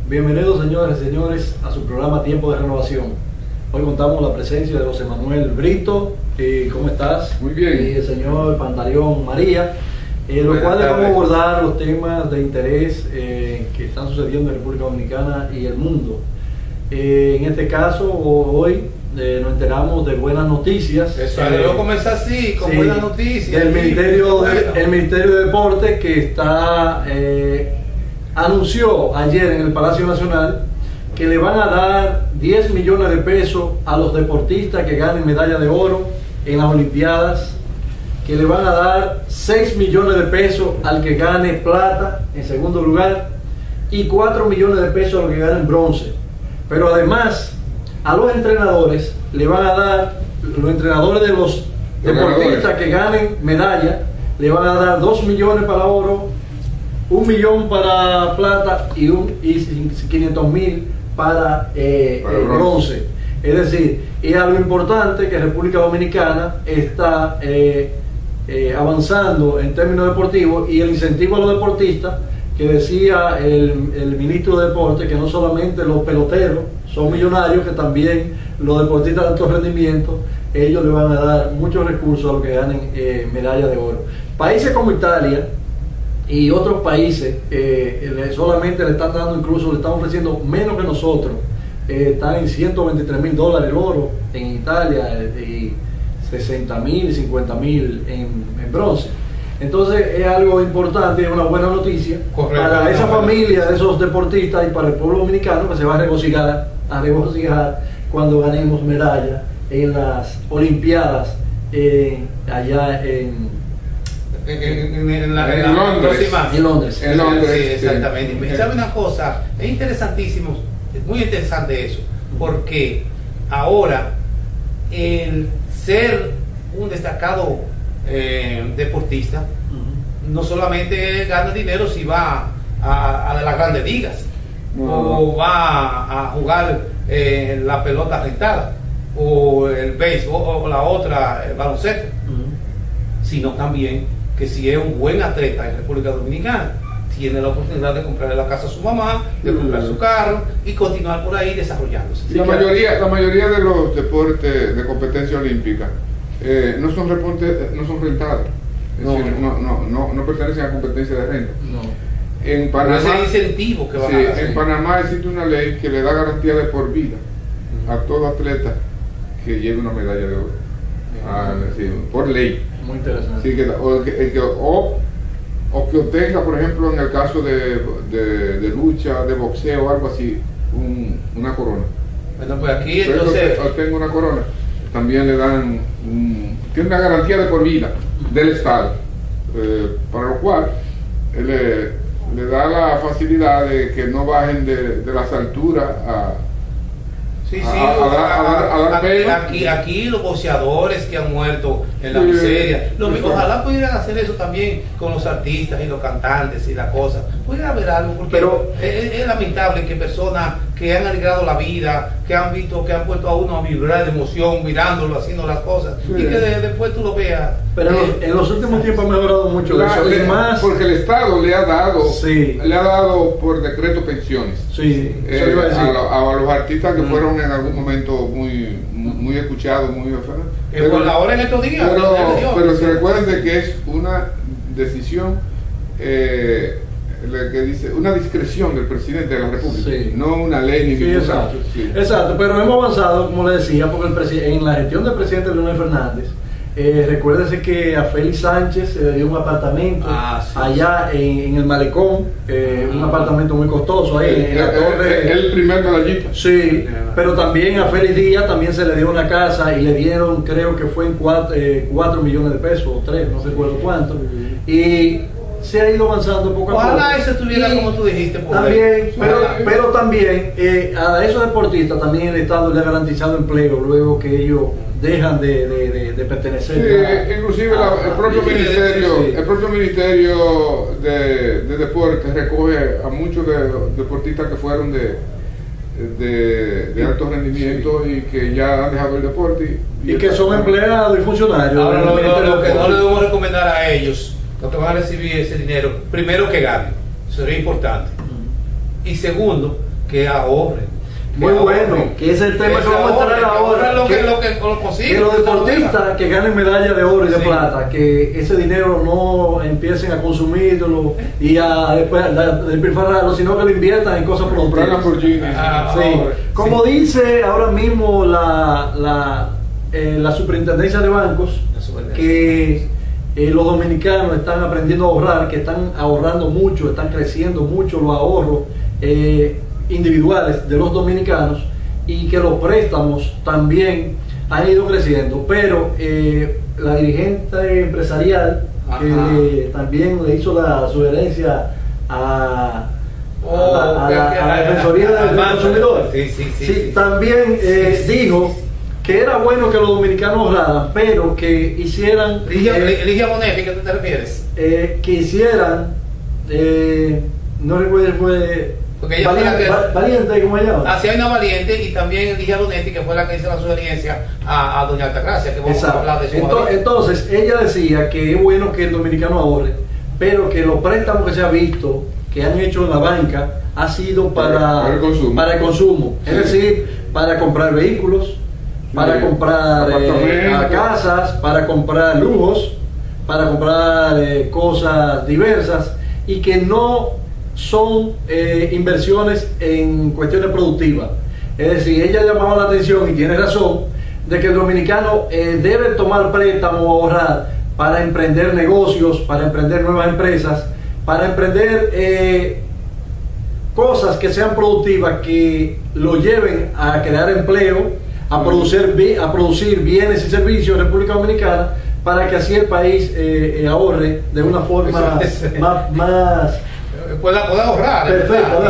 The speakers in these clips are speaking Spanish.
Bienvenidos señores y señores a su programa Tiempo de Renovación. Hoy contamos con la presencia de José Manuel Brito. ¿Cómo estás? Muy bien. Y el señor Pantaleón María, los cuales vamos a abordar los temas de interés que están sucediendo en República Dominicana y el mundo. En este caso, hoy nos enteramos de buenas noticias. Eso, debo comenzar así, con buenas noticias. El Ministerio de Deporte que está anunció ayer en el Palacio Nacional que le van a dar 10 millones de pesos a los deportistas que ganen medalla de oro en las Olimpiadas, que le van a dar 6 millones de pesos al que gane plata en segundo lugar y 4 millones de pesos a los que ganen bronce. Pero además a los entrenadores le van a dar, los entrenadores de los deportistas que ganen medalla, le van a dar 2 millones para oro, 1 millón para plata y 500.000 para bronce. Es decir, es algo importante que República Dominicana está avanzando en términos deportivos, y el incentivo a los deportistas, que decía el ministro de Deporte, que no solamente los peloteros son millonarios, que también los deportistas de alto rendimiento, ellos le van a dar muchos recursos a los que ganen medalla de oro. Países como Italia y otros países solamente le están dando, incluso le están ofreciendo menos que nosotros. Está en $123.000 el oro en Italia, y 60.000 y 50.000 en bronce. Entonces es algo importante, es una buena noticia para esa familia de esos deportistas y para el pueblo dominicano, que se va a regocijar cuando ganemos medalla en las Olimpiadas allá en Londres. En Londres, sí, exactamente. ¿Sabe una cosa? Es interesantísimo, es muy interesante eso, porque ahora el ser un destacado deportista no solamente gana dinero si va a las grandes ligas, o va a jugar la pelota rentada, o el béisbol, o la otra, el baloncesto, sino también que si es un buen atleta en República Dominicana, tiene la oportunidad de comprarle la casa a su mamá, de comprar su carro y continuar por ahí desarrollándose. La mayoría de los deportes de competencia olímpica no son rentados, no pertenecen a competencia de renta. En Panamá, ese incentivo que van a hacer. En Panamá existe una ley que le da garantía de por vida a todo atleta que lleve una medalla de oro, por ley. Muy interesante. Sí, o que obtenga, por ejemplo, en el caso de lucha, de boxeo o algo así, una corona. Bueno, pues aquí entonces obtenga una corona, también le dan tiene una garantía de por vida del Estado, para lo cual le da la facilidad de que no bajen de las alturas a aquí los boxeadores que han muerto en la miseria, ojalá pudieran hacer eso también con los artistas y los cantantes y la cosa, pudiera haber algo, porque es lamentable que personas que han alegrado la vida, que han puesto a uno a vibrar de emoción mirándolo, haciendo las cosas, y que después tú lo veas. Pero en los últimos tiempos ha mejorado mucho eso, porque el Estado le ha dado por decreto pensiones a los artistas que fueron en algún momento muy escuchados, muy por la hora en estos días. Pero se recuerden de que es una decisión que dice una discreción del presidente de la República, no una ley ni ninguna. Exacto, pero hemos avanzado, como le decía, porque en la gestión del presidente Leonel Fernández, recuérdese que a Félix Sánchez se le dio un apartamento allá en el Malecón, un apartamento muy costoso ahí en la torre. El primer medallista. Sí, pero también a Félix Díaz también se le dio una casa y le dieron, creo que fue en 4 millones de pesos o 3, no recuerdo cuánto. Y se ha ido avanzando poco a poco. Ojalá eso estuviera como tú dijiste. También, pero también a esos deportistas también el Estado le ha garantizado empleo luego que ellos dejan de pertenecer. Inclusive el propio ministerio de Deportes recoge a muchos deportistas que fueron de alto rendimiento y que ya han dejado el deporte y que son empleados y funcionarios. Ahora lo que no le debemos recomendar a ellos, los que van a recibir ese dinero, primero que ganen, eso sería importante. Y segundo, que ahorren. Muy bueno, que es el tema que vamos a entrar ahora. Lo que los deportistas que ganen medalla de oro y de plata, que ese dinero no empiecen a consumirlo y a despilfarrarlo, sino que lo inviertan en cosas productivas. Sí. Como dice ahora mismo la superintendencia de bancos, que los dominicanos están aprendiendo a ahorrar, que están ahorrando mucho, están creciendo mucho los ahorros individuales de los dominicanos, y que los préstamos también han ido creciendo, pero la dirigente empresarial que también le hizo la sugerencia a la Defensoría del Consumidor, también dijo que era bueno que los dominicanos ahorraran, pero que hicieran Ligia Bonetti, ¿qué te refieres? Que hicieran no recuerdo, fue Valiente, ¿cómo se llama? Así hay una Valiente, y también Ligia Bonetti, que fue la que hizo la sugerencia a doña Altagracia, que vamos a hablar de eso. Entonces, ella decía que es bueno que el dominicano ahorre, pero que los préstamos que se ha visto, que han hecho en la banca, ha sido para el consumo. Sí. Es decir, para comprar vehículos, para comprar casas, para comprar lujos, para comprar cosas diversas, y que no son inversiones en cuestiones productivas. Es decir, ella llamaba la atención, y tiene razón, de que el dominicano debe tomar préstamo o ahorrar para emprender negocios, para emprender nuevas empresas, para emprender cosas que sean productivas, que lo lleven a crear empleo, a producir bienes y servicios en República Dominicana, para que así el país ahorre de una forma más pueda ahorrar. Perfecto,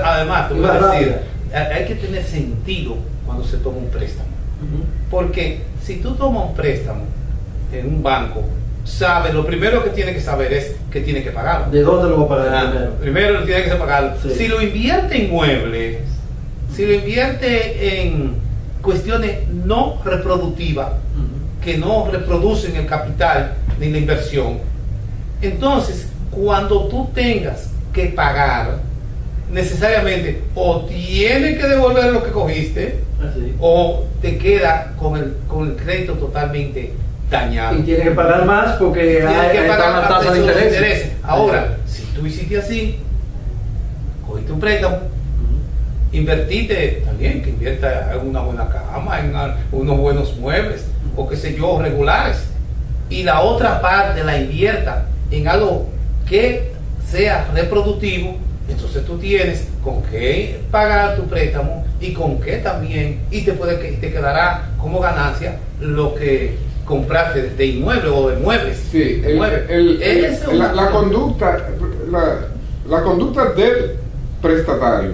además, te voy a decir, hay que tener sentido cuando se toma un préstamo. Porque si tú tomas un préstamo en un banco, sabes, lo primero que tiene que saber es que tiene que pagarlo. ¿De dónde lo va a pagar? Primero lo tiene que pagarlo. Sí. Si lo invierte en muebles, si lo invierte en cuestiones no reproductivas, que no reproducen el capital ni la inversión, entonces cuando tú tengas que pagar, necesariamente o tienes que devolver lo que cogiste, o te queda con el crédito totalmente dañado. Y tienes que pagar más porque hay que pagar la tasa de interés. Ahora, si tú hiciste así, cogiste un préstamo, invertiste también, que invierta en una buena cama, en unos buenos muebles, o qué sé yo, regulares, y la otra parte la invierta en algo que sea reproductivo, entonces tú tienes con qué pagar tu préstamo, y con qué también, y te quedará como ganancia lo que compraste de inmueble o de muebles. Sí, la conducta del prestatario.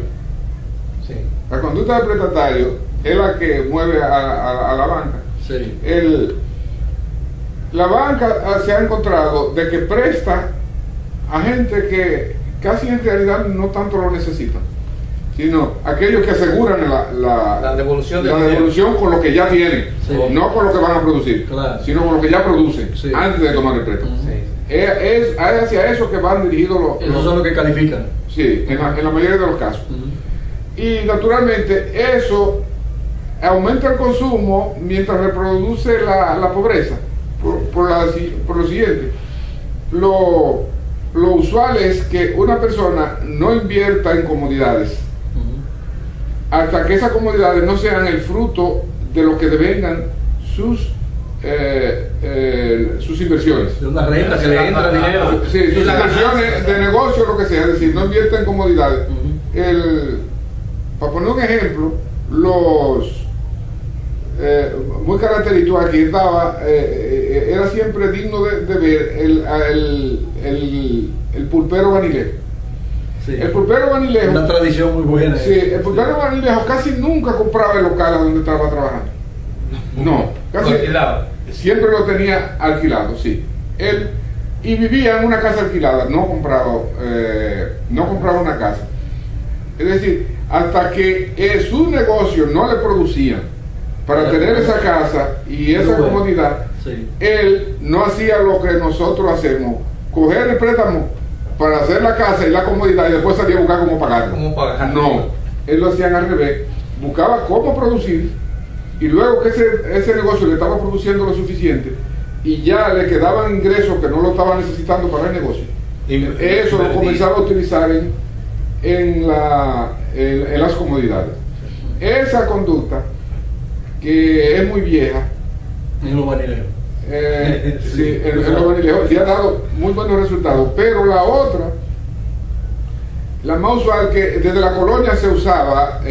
Sí. La conducta del prestatario es la que mueve a la banca. Sí. La banca se ha encontrado de que presta a gente que casi en realidad no tanto lo necesitan, sino aquellos que aseguran la devolución con lo que ya tienen, no con lo que van a producir, sino con lo que ya producen antes de tomar el préstamo. Es hacia eso que van dirigidos esos son los que califican. Sí, en la mayoría de los casos. Y naturalmente eso aumenta el consumo mientras reproduce la pobreza. Por lo siguiente, lo usual es que una persona no invierta en comodidades hasta que esas comodidades no sean el fruto de lo que devengan sus inversiones. De una renta que le entra dinero. Sí, sus inversiones de negocio, lo que sea, es decir, no invierta en comodidades. Para poner un ejemplo, muy característico aquí estaba, era siempre digno de ver el pulpero Banilejo. Sí. El pulpero Banilejo, una tradición muy buena. Sí, el pulpero Banilejo casi nunca compraba el local a donde estaba trabajando. No, casi siempre lo tenía alquilado, sí. Él y vivía en una casa alquilada, no compraba una casa. Es decir, hasta que su negocio no le producía para tener esa casa y esa comodidad, él no hacía lo que nosotros hacemos, coger el préstamo para hacer la casa y la comodidad y después salía a buscar cómo pagarlo. ¿Cómo pagar? No, él lo hacían al revés, buscaba cómo producir y luego que ese negocio le estaba produciendo lo suficiente y ya le quedaban ingresos que no lo estaba necesitando para el negocio. Eso lo comenzaba a utilizar en las comodidades. Esa conducta, que es muy vieja, En los vanileos. sí, en los vanileos, y ha dado muy buenos resultados, pero la otra, la más usual, que desde la colonia se usaba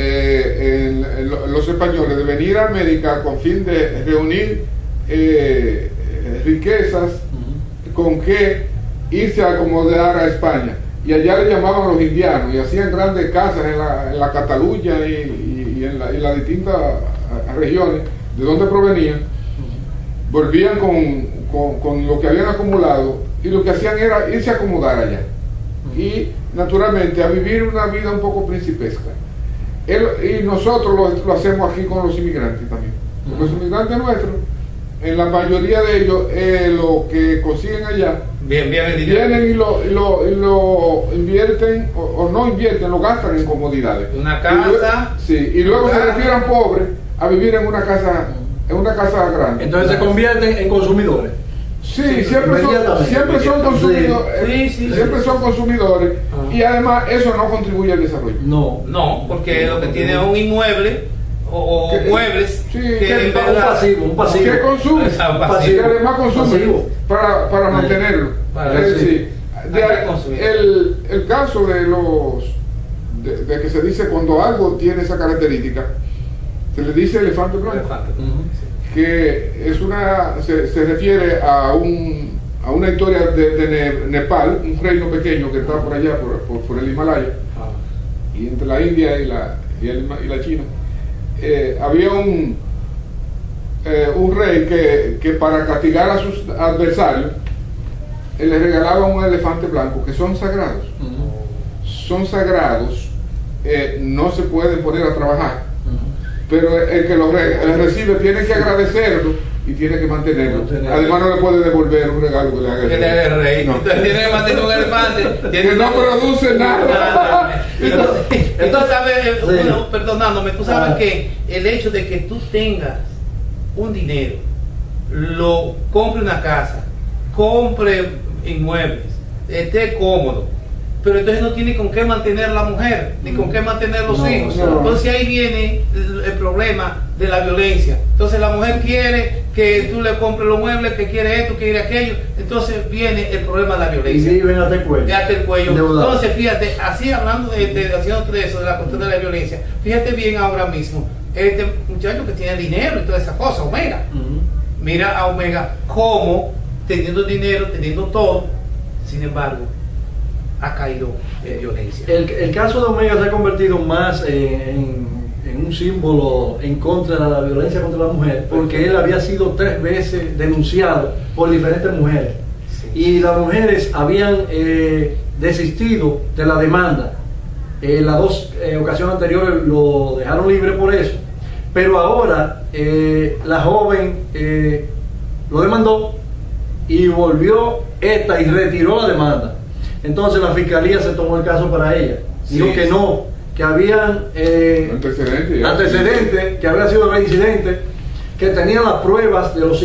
los españoles, de venir a América con fin de reunir riquezas con que irse a acomodar a España, y allá le llamaban a los indianos y hacían grandes casas en la Cataluña y en las distintas regiones de donde provenían, volvían con lo que habían acumulado y lo que hacían era irse a acomodar allá y naturalmente a vivir una vida un poco principesca. Y nosotros lo hacemos aquí con los inmigrantes también. Los inmigrantes nuestros, en la mayoría de ellos, lo que consiguen allá, vienen y lo invierten o no invierten, lo gastan en comodidades. Una casa. Y luego se retiran pobres a vivir en una casa grande. Entonces se convierten en consumidores. Sí, siempre son consumidores. Siempre son consumidores. Y además eso no contribuye al desarrollo. No, porque lo que tiene es un inmueble o muebles que un pasivo que consume, que además consume para mantenerlo. El caso de que se dice cuando algo tiene esa característica, se le dice elefante blanco, que es se refiere a una historia de Nepal, un reino pequeño que está por allá por el Himalaya, y entre la India y la China. Había un rey que para castigar a sus adversarios le regalaba un elefante blanco, que son sagrados. Son sagrados, no se pueden poner a trabajar, pero el que los recibe tiene que agradecerlo y tiene que mantenerlo. Además no le puede devolver un regalo que le haga el rey. No. Entonces tiene que mantener un elefante que no produce nada. Entonces sabes, bueno, perdonándome, tú sabes que el hecho de que tú tengas un dinero, lo compre una casa, compre inmuebles, esté cómodo, pero entonces no tiene con qué mantener la mujer, ni con qué mantener los hijos. Entonces ahí viene el problema de la violencia. Entonces la mujer quiere que tú le compres los muebles, que quiere esto, que quiere aquello. Entonces viene el problema de la violencia. Y viven hasta el cuello. Entonces fíjate, así hablando haciéndote de eso, de la cuestión de la violencia, fíjate bien ahora mismo, este muchacho que tiene dinero y toda esa cosa, Omega. Mira a Omega como teniendo dinero, teniendo todo, sin embargo, ha caído en violencia. El caso de Omega se ha convertido más en un símbolo en contra de la violencia contra la mujer, porque él había sido 3 veces denunciado por diferentes mujeres, y las mujeres habían desistido de la demanda. Las 2 ocasiones anteriores lo dejaron libre por eso, pero ahora la joven lo demandó y volvió y retiró la demanda. Entonces la fiscalía se tomó el caso para ella. Dijo que no, que habían antecedentes, que había sido reincidente, que tenían las pruebas de los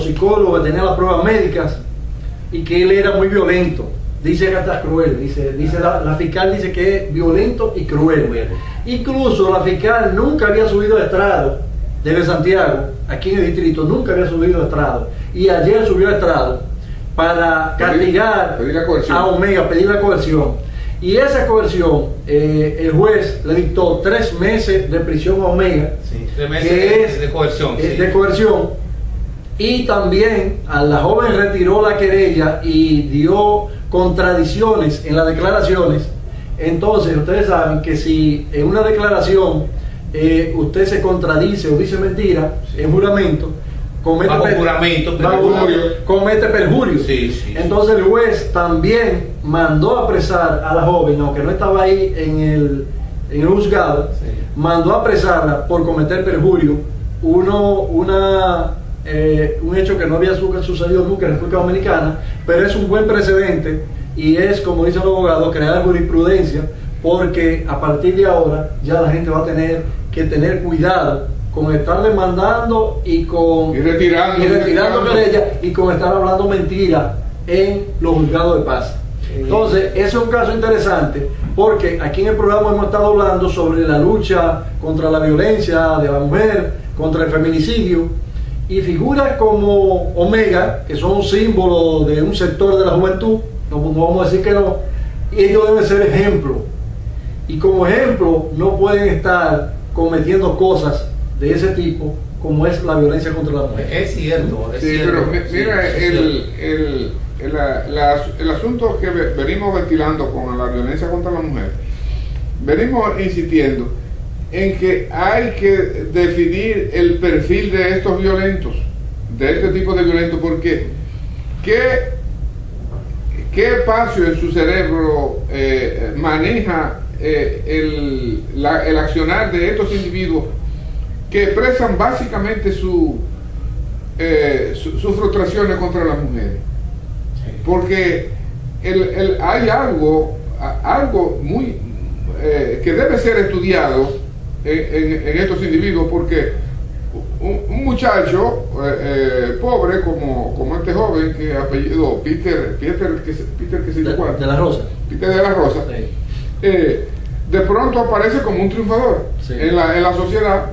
psicólogos, que tenían las pruebas médicas, y que él era muy violento. Dice que hasta cruel, la fiscal dice que es violento y cruel. Incluso la fiscal nunca había subido a estrado desde Santiago, aquí en el distrito, nunca había subido a estrado, y ayer subió a estrado para castigar a Omega, pedir la coerción. Y esa coerción, el juez le dictó 3 meses de prisión a Omega, 3 meses que es de coerción. De coerción. Y también a la joven retiró la querella y dio contradicciones en las declaraciones. Entonces ustedes saben que si en una declaración usted se contradice o dice mentira, en juramento, comete perjurio. Entonces el juez también mandó a apresar a la joven, aunque no estaba ahí en el juzgado, mandó a apresarla por cometer perjurio, un hecho que no había sucedido nunca en República Dominicana, pero es un buen precedente, y es, como dicen los abogados, crear jurisprudencia, porque a partir de ahora ya la gente va a tener que tener cuidado con estar demandando y retirando querellas y con estar hablando mentiras en los juzgados de paz. Entonces, ese es un caso interesante, porque aquí en el programa hemos estado hablando sobre la lucha contra la violencia de la mujer, contra el feminicidio, y figuras como Omega, que son un símbolo de un sector de la juventud, no vamos a decir que no, y ellos deben ser ejemplo. Y como ejemplo no pueden estar cometiendo cosas de ese tipo, como es la violencia contra la mujer. Es cierto, es sí, cierto. Pero mira, el asunto que venimos ventilando con la violencia contra la mujer, venimos insistiendo en que hay que definir el perfil de estos violentos, de este tipo de violentos, porque ¿qué espacio en su cerebro maneja el accionar de estos individuos que expresan básicamente sus frustraciones contra las mujeres? Porque hay algo muy que debe ser estudiado en estos individuos, porque un muchacho pobre como este joven, que apellido Peter que se llama de la Rosa, Peter de la Rosa, sí. De pronto aparece como un triunfador, sí, en la sociedad,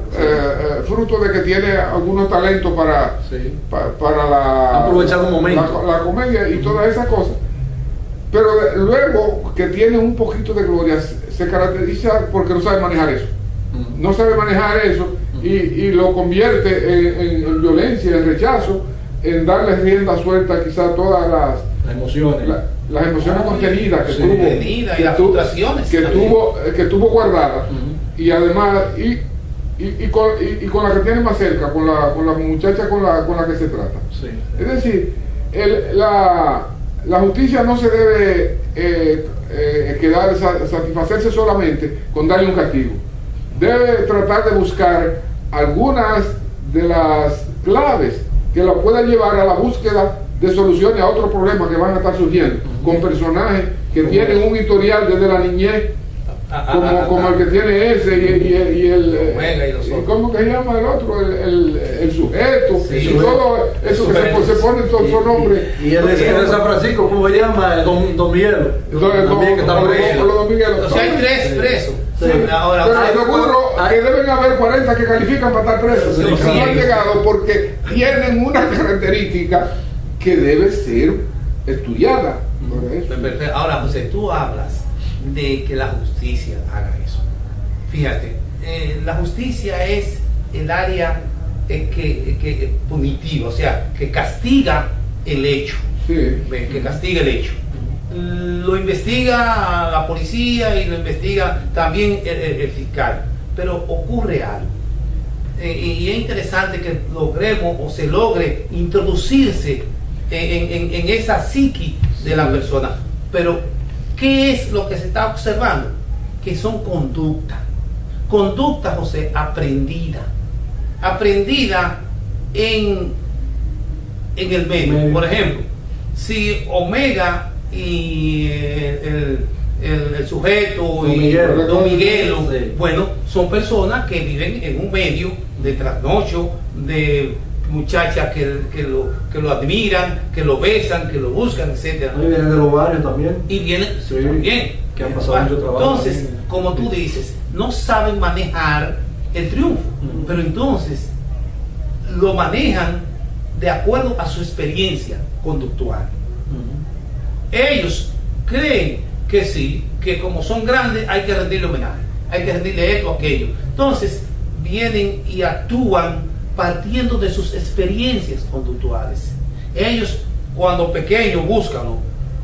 fruto de que tiene algunos talentos para, sí, para aprovechar un momento, la comedia y todas esas cosas. Pero luego que tiene un poquito de gloria, se caracteriza porque no sabe manejar eso. No sabe manejar eso y lo convierte en violencia, en rechazo, en darle rienda suelta quizá a todas las emociones. Las emociones contenidas que tuvo guardadas, y además con la que tiene más cerca, con la muchacha con la que se trata. Sí. Es decir, la justicia no se debe satisfacerse solamente con darle un castigo. Debe tratar de buscar algunas de las claves que la puedan llevar a la búsqueda de soluciones a otros problemas que van a estar surgiendo, con personajes que tienen un historial desde la niñez, como el que tiene ese y el ¿cómo que se llama el otro? El sujeto, sí, y todo eso que se pone todos esos nombres. Y el de San Francisco, ¿cómo se llama? Don Miguelo. Don Miguelo. O sea, hay 3 presos. Sí. Ahora, pero seguro que deben haber 40 que califican para estar presos, pero no han llegado porque tienen una característica que debe ser estudiada. Ahora, José, tú hablas de que la justicia haga eso. Fíjate, la justicia es el área que punitiva, o sea, que castiga el hecho. Sí. Que castiga el hecho. Lo investiga la policía y lo investiga también el fiscal, pero ocurre algo, y es interesante que logremos o se logre introducirse en esa psiqui de la persona. Pero ¿qué es lo que se está observando? Que son conductas, José, aprendida en el medio. Por ejemplo, si Omega y el sujeto Don Miguelo, sí, bueno, son personas que viven en un medio de trasnocho, de muchachas que lo admiran, que lo besan, que lo buscan, etcétera. Y vienen de los barrios también. Y vienen, sí, también, que han pasado mucho trabajo. Entonces, también, como tú dices, no saben manejar el triunfo, pero entonces lo manejan de acuerdo a su experiencia conductual. Ellos creen que sí, que como son grandes hay que rendirle homenaje, hay que rendirle esto, aquello. Entonces vienen y actúan partiendo de sus experiencias conductuales. Ellos, cuando pequeños, buscan, ¿no?,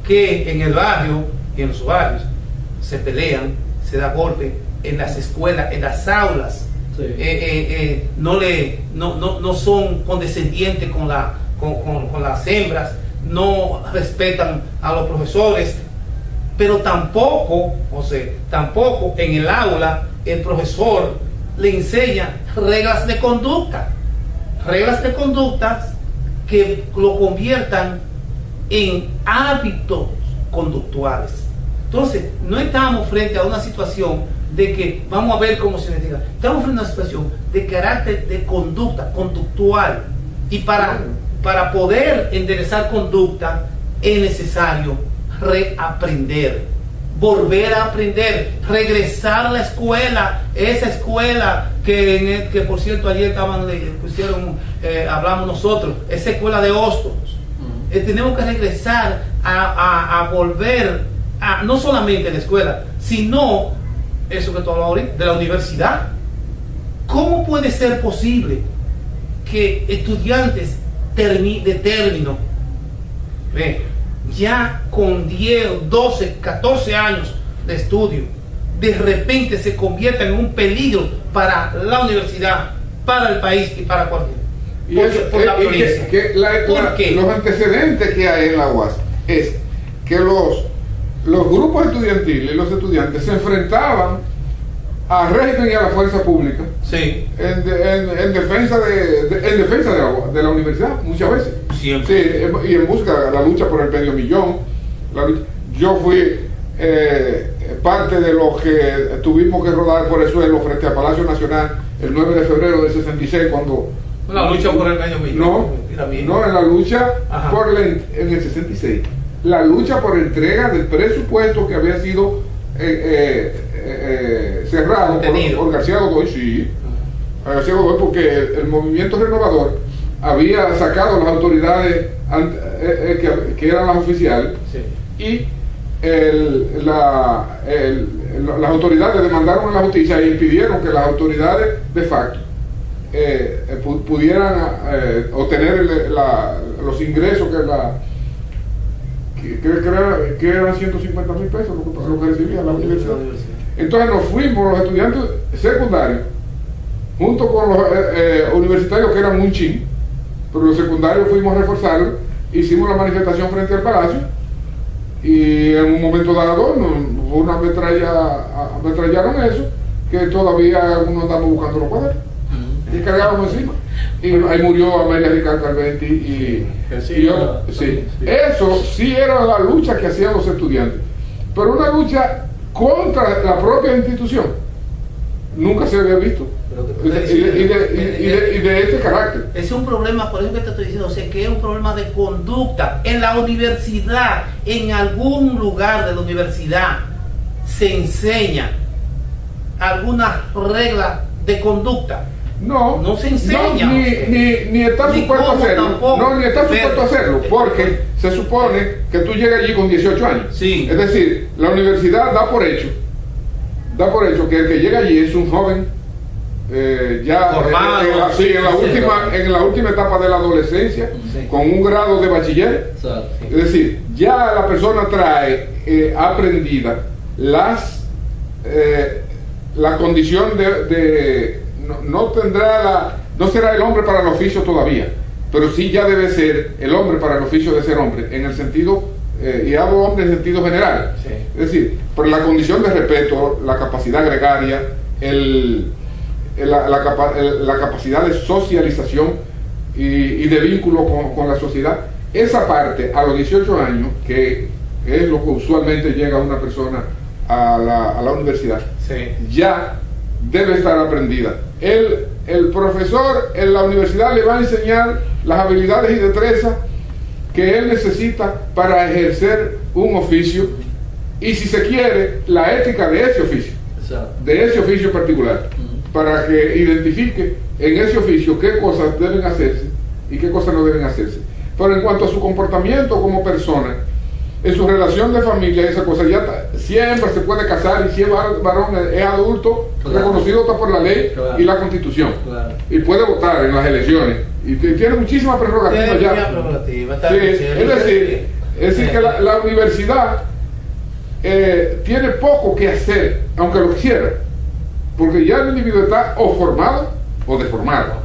que en el barrio y en los barrios se pelean, se da golpe, en las escuelas, en las aulas, sí, no son condescendientes con las hembras, no respetan a los profesores, pero tampoco, tampoco en el aula el profesor le enseña reglas de conductas que lo conviertan en hábitos conductuales. Entonces, no estamos frente a una situación de que vamos a ver cómo se investiga. Estamos frente a una situación de carácter de conducta, conductual. Y para poder enderezar conducta es necesario reaprender, volver a aprender, regresar a la escuela, esa escuela que por cierto ayer hablamos nosotros, esa escuela de Hostos. Tenemos que regresar a volver no solamente a la escuela, sino eso que tú hablabas ahorita, de la universidad. ¿Cómo puede ser posible que estudiantes de término, ya con 10, 12, 14 años de estudio, de repente se conviertan en un peligro para la universidad, para el país y para cualquier? Por la violencia. ¿Por qué? Los antecedentes que hay en la UAS es que los grupos estudiantiles, los estudiantes se enfrentaban al régimen y a la fuerza pública, sí, en defensa de la universidad muchas veces. Siempre. Sí, y en busca de la lucha por el medio millón. Yo fui parte de los que tuvimos que rodar por el suelo frente al Palacio Nacional el 9 de febrero del 66 cuando... La lucha por el medio millón. No, en la lucha en el 66. La lucha por entrega del presupuesto que había sido cerrado por García Godoy, sí. García Godoy, porque el movimiento renovador había sacado las autoridades que eran las oficiales, sí, y las autoridades demandaron a la justicia y impidieron que las autoridades de facto pudieran obtener los ingresos que eran 150,000 pesos lo que recibía la universidad. Entonces nos fuimos los estudiantes secundarios junto con los universitarios, que eran un chin, pero los secundarios fuimos a reforzarlos, hicimos la manifestación frente al Palacio y en un momento dado ametrallaron eso, que todavía algunos andamos buscando los cuadernos y cargábamos encima. Y ahí murió Amelia Ricardo Calventi y otro. Sí. Eso sí era la lucha que hacían los estudiantes, pero una lucha contra la propia institución nunca se había visto, y de este carácter. Es un problema, por eso que te estoy diciendo, o sea, que es un problema de conducta. En la universidad, en algún lugar de la universidad se enseña alguna regla de conducta. No se enseña. No, ni está supuesto a hacerlo. Tampoco. No, ni está supuesto a hacerlo, porque se supone que tú llegas allí con 18 años. Sí. Es decir, la universidad da por hecho que el que llega allí es un joven ya formado, en la última etapa de la adolescencia, sí, con un grado de bachiller. Sí. Es decir, ya la persona trae aprendida la condición de no será el hombre para el oficio todavía, pero sí ya debe ser el hombre para el oficio de ser hombre, en el sentido, y hablo hombre en sentido general, sí, es decir, por la condición de respeto, la capacidad gregaria, la capacidad de socialización y de vínculo con la sociedad. Esa parte a los 18 años, que es lo que usualmente llega una persona a la universidad, sí, ya debe estar aprendida. El profesor en la universidad le va a enseñar las habilidades y destrezas que él necesita para ejercer un oficio, y si se quiere, la ética de ese oficio, de ese oficio particular, para que identifique en ese oficio qué cosas deben hacerse y qué cosas no deben hacerse. Pero en cuanto a su comportamiento como persona, en su relación de familia, esa cosa, ya siempre se puede casar, y si es varón, es adulto, claro, reconocido está por la ley, claro, y la Constitución, claro, y puede votar en las elecciones, y tiene muchísimas prerrogativas ya. Sí, es decir que la universidad tiene poco que hacer, aunque lo quisiera, porque ya el individuo está o formado o deformado.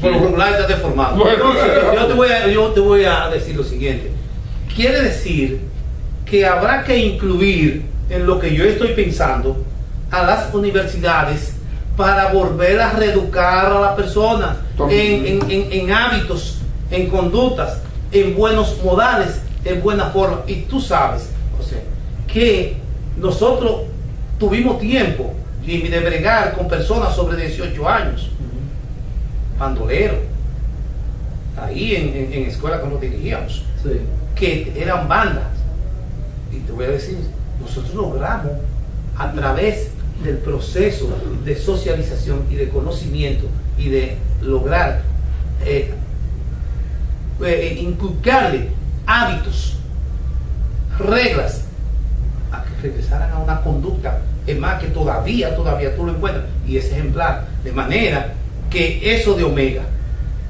Por lo regular está deformado. Bueno, entonces, yo te voy a decir lo siguiente. Quiere decir que habrá que incluir en lo que yo estoy pensando a las universidades para volver a reeducar a las personas en hábitos, en conductas, en buenos modales, en buena forma. Y tú sabes, que nosotros tuvimos tiempo de bregar con personas sobre 18 años, bandoleros, ahí en escuela que nos dirigíamos, Sí. que eran bandas. Y te voy a decir, nosotros logramos a través del proceso de socialización y de conocimiento y de lograr inculcarle hábitos, reglas, a que regresaran a una conducta, es más que todavía tú lo encuentras y es ejemplar, de manera que eso de Omega,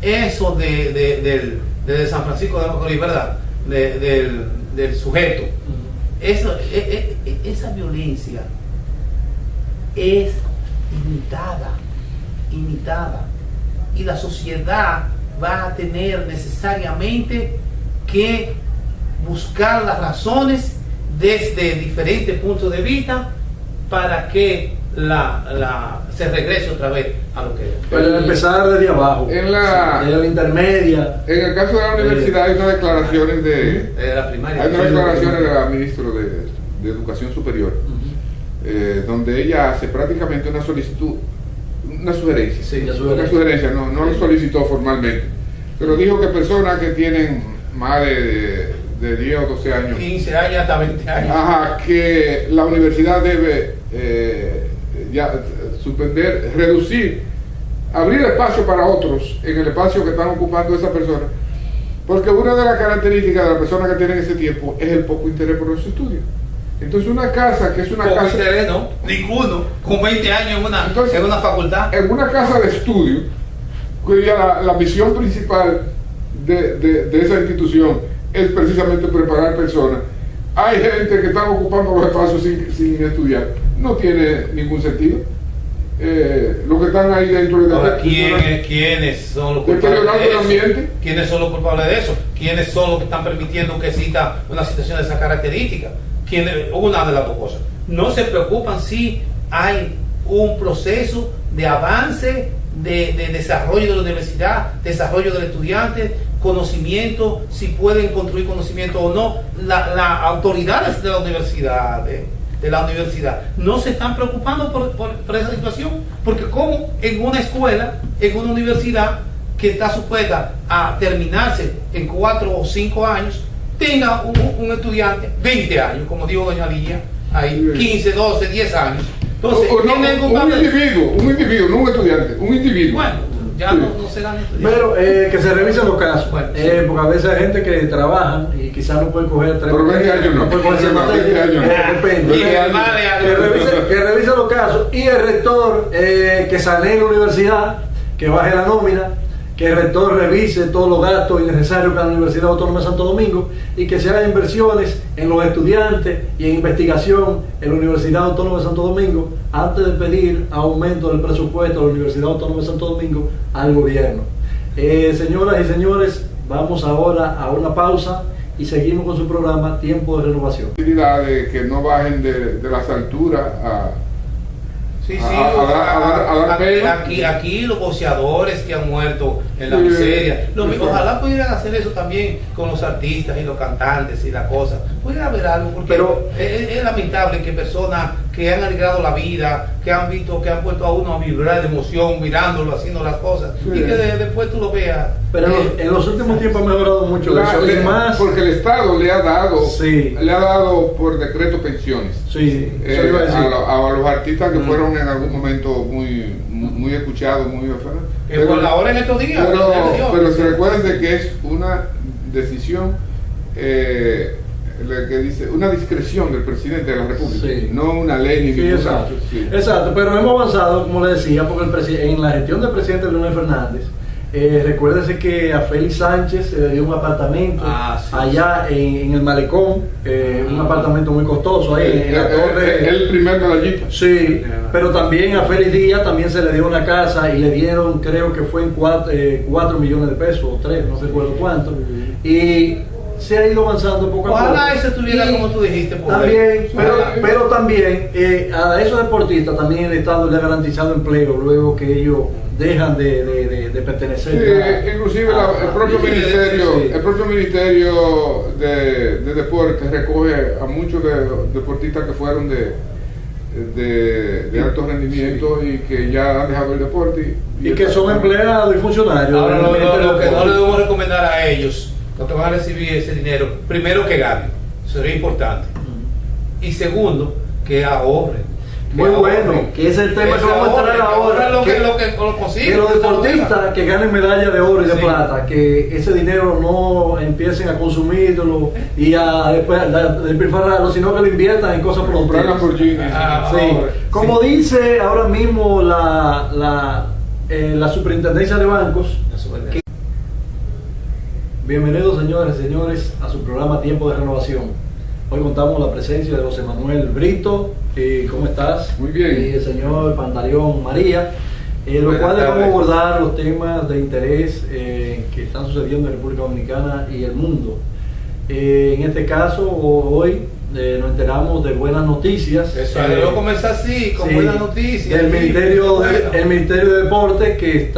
eso de San Francisco de Macorís, ¿verdad? Del sujeto, eso, esa violencia es imitada, y la sociedad va a tener necesariamente que buscar las razones desde diferentes puntos de vista para que se regrese otra vez a lo que era. Pero empezar desde abajo, En la intermedia. En el caso de la universidad hay unas declaraciones de La primaria. hay unas declaraciones de la ministra de Educación Superior, donde ella hace prácticamente una solicitud, una sugerencia, Sí, una sugerencia, no lo solicitó formalmente, pero dijo que personas que tienen más de 10 o 12 años, 15 años hasta 20 años. ajá, que la universidad debe ya suspender, reducir, abrir espacio para otros en el espacio que están ocupando esas personas, porque una de las características de las personas que tienen ese tiempo es el poco interés por los estudios. Entonces una casa que es una Poco casa, interés, ¿no? Ninguno, con 20 años Entonces, en una facultad. en una casa de estudio, cuya la misión principal de esa institución es precisamente preparar personas, hay gente que están ocupando los espacios sin estudiar, no tiene ningún sentido. Los que están ahí dentro de Ahora, ¿quiénes son los culpables deteriorando de el eso? ambiente. ¿Quiénes son los culpables de eso? ¿Quiénes son los que están permitiendo que exista una situación de esa característica? Una de las dos cosas. No se preocupan si hay un proceso de avance, de desarrollo de la universidad, desarrollo del estudiante, conocimiento, si pueden construir conocimiento o no. Las autoridades de la universidad, de la universidad, no se están preocupando por esa situación, porque como en una escuela, en una universidad que está supuesta a terminarse en 4 o 5 años, tenga un estudiante 20 años, como dijo doña Lidia, ahí 15, 12, 10 años. Entonces, ¿quién es el culpable? un individuo, no un estudiante, un individuo. Bueno, ya Sí. no serán estudiantes. Pero que se revisen los casos, Bueno, sí. porque a veces hay gente que trabajan y quizás no pueden coger 3 Pero 20 años no. pueden coger 100 materias, 20 años no. depende. Y el mal de Que revise los casos, y el rector que sanee la universidad, que baje la nómina, que el rector revise todos los gastos innecesarios para la Universidad Autónoma de Santo Domingo y que se hagan inversiones en los estudiantes y en investigación en la Universidad Autónoma de Santo Domingo antes de pedir aumento del presupuesto de la Universidad Autónoma de Santo Domingo al gobierno. Señoras y señores, vamos ahora a una pausa y seguimos con su programa Tiempo de Renovación. De que no bajen de las alturas Sí, sí, a dar pena. aquí los boxeadores que han muerto en la Sí, miseria, sí. Ojalá pudieran hacer eso también con los artistas y los cantantes y la cosa. Pudiera haber algo, porque Pero es lamentable que personas que han alegrado la vida, que han visto, que han puesto a uno a vibrar de emoción mirándolo, haciendo las cosas, Sí. y que después tú lo veas. Pero en los últimos tiempos ha mejorado mucho eso. Y más, porque el Estado le ha dado, Sí. le ha dado por decreto pensiones sí, eso iba a decir. a los artistas que fueron en algún momento muy escuchados, muy Por la hora en estos días. pero se recuerden de que es una decisión que dice una discreción del presidente de la República, Sí. no una ley ni Sí, ningún exacto. acto. Sí. Exacto, pero hemos avanzado, como le decía, porque en la gestión del presidente Leonel Fernández, recuérdese que a Félix Sánchez se le dio un apartamento Sí. allá en el Malecón, un apartamento muy costoso ahí en la torre. El primer medallista. Sí, pero también a Félix Díaz también se le dio una casa y le dieron, creo que fue en 4 millones de pesos o 3, no recuerdo cuánto. Y se ha ido avanzando poco a poco. Ojalá eso estuviera como tú dijiste. También, pero también a esos deportistas también el Estado le ha garantizado empleo luego que ellos dejan de pertenecer. Sí, inclusive el propio ministerio de deportes recoge a muchos deportistas que fueron de alto rendimiento y que ya han dejado el deporte y que son empleados y funcionarios. Ahora lo que no le debemos recomendar a ellos, los que van a recibir ese dinero, primero que ganen, eso sería importante, y segundo que ahorren. Muy bueno, que ese es el tema que vamos a traer ahora. Que los deportistas que ganen medalla de oro y de plata, que ese dinero no empiecen a consumirlo y a despilfarrarlo, sino que lo inviertan en cosas productivas. Sí. Como dice ahora mismo la superintendencia de bancos. Bienvenidos, señores y señores, a su programa Tiempo de Renovación. Hoy contamos con la presencia de José Manuel Brito. ¿Cómo estás? Muy bien. Y el señor Pantaleón María, los cuales vamos a abordar los temas de interés que están sucediendo en República Dominicana y el mundo. En este caso, hoy nos enteramos de buenas noticias. Eso, debo comenzar así, con buenas noticias. El Ministerio de Deportes que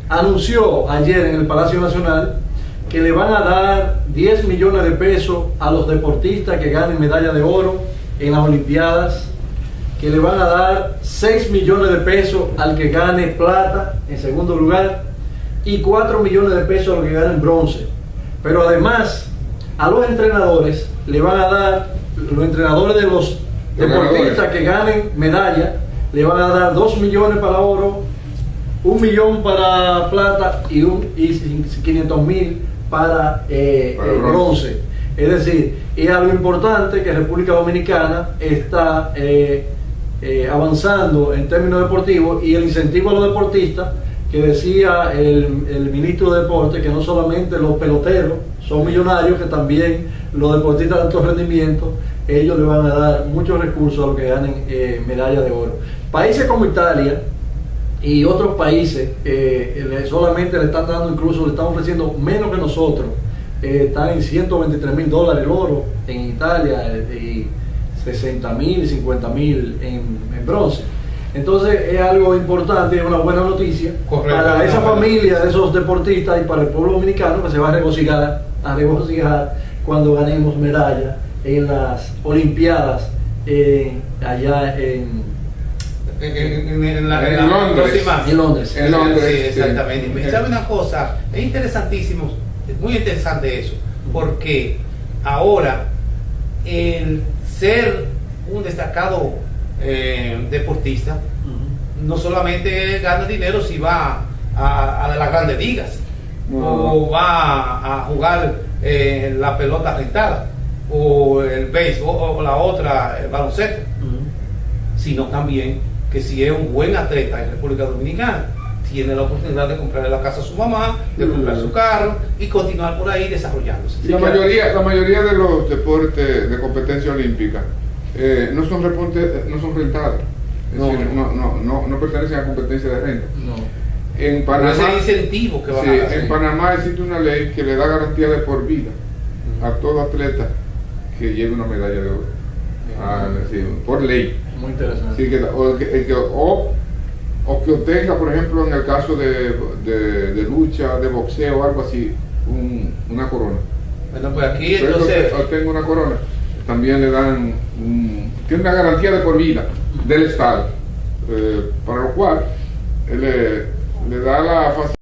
anunció ayer en el Palacio Nacional que le van a dar 10 millones de pesos a los deportistas que ganen medalla de oro en las Olimpiadas, que le van a dar 6 millones de pesos al que gane plata en segundo lugar y 4 millones de pesos a los que ganen bronce. Pero además a los entrenadores le van a dar, los entrenadores de los deportistas que ganen medalla, le van a dar 2 millones para oro, 1 millón para plata y 500.000 para bronce. Es decir, es algo importante que República Dominicana está avanzando en términos deportivos, y el incentivo a los deportistas que decía el ministro de Deportes, que no solamente los peloteros son millonarios, que también los deportistas de alto rendimiento, ellos le van a dar muchos recursos a los que ganen medalla de oro. Países como Italia y otros países solamente le están dando, incluso le están ofreciendo menos que nosotros. Está en $123,000 el oro en Italia y 60.000, 50.000 en bronce. Entonces es algo importante, es una buena noticia para esa familia de esos deportistas y para el pueblo dominicano, que se va a regocijar cuando ganemos medalla en las Olimpiadas allá en Londres. En Londres, sí, exactamente. Sí. ¿Sabe una cosa? Es interesantísimo, es muy interesante eso, porque ahora el ser un destacado deportista no solamente gana dinero si va a las grandes ligas o va a jugar la pelota rentada o el béisbol o la otra, el baloncesto, sino también que si es un buen atleta en República Dominicana, tiene la oportunidad de comprarle la casa a su mamá, de comprar su carro y continuar por ahí desarrollándose. La mayoría de los deportes de competencia olímpica no son rentados, no pertenecen a competencia de renta. No. En Panamá, ese incentivo que van a hacer. En Panamá existe una ley que le da garantía de por vida a todo atleta que lleve una medalla de oro. Por ley. Muy interesante. Sí, o que obtenga, por ejemplo, en el caso de lucha, de boxeo o algo así, una corona. Bueno, pues aquí entonces obtenga una corona, también le dan tiene una garantía de por vida del Estado, para lo cual le da la facilidad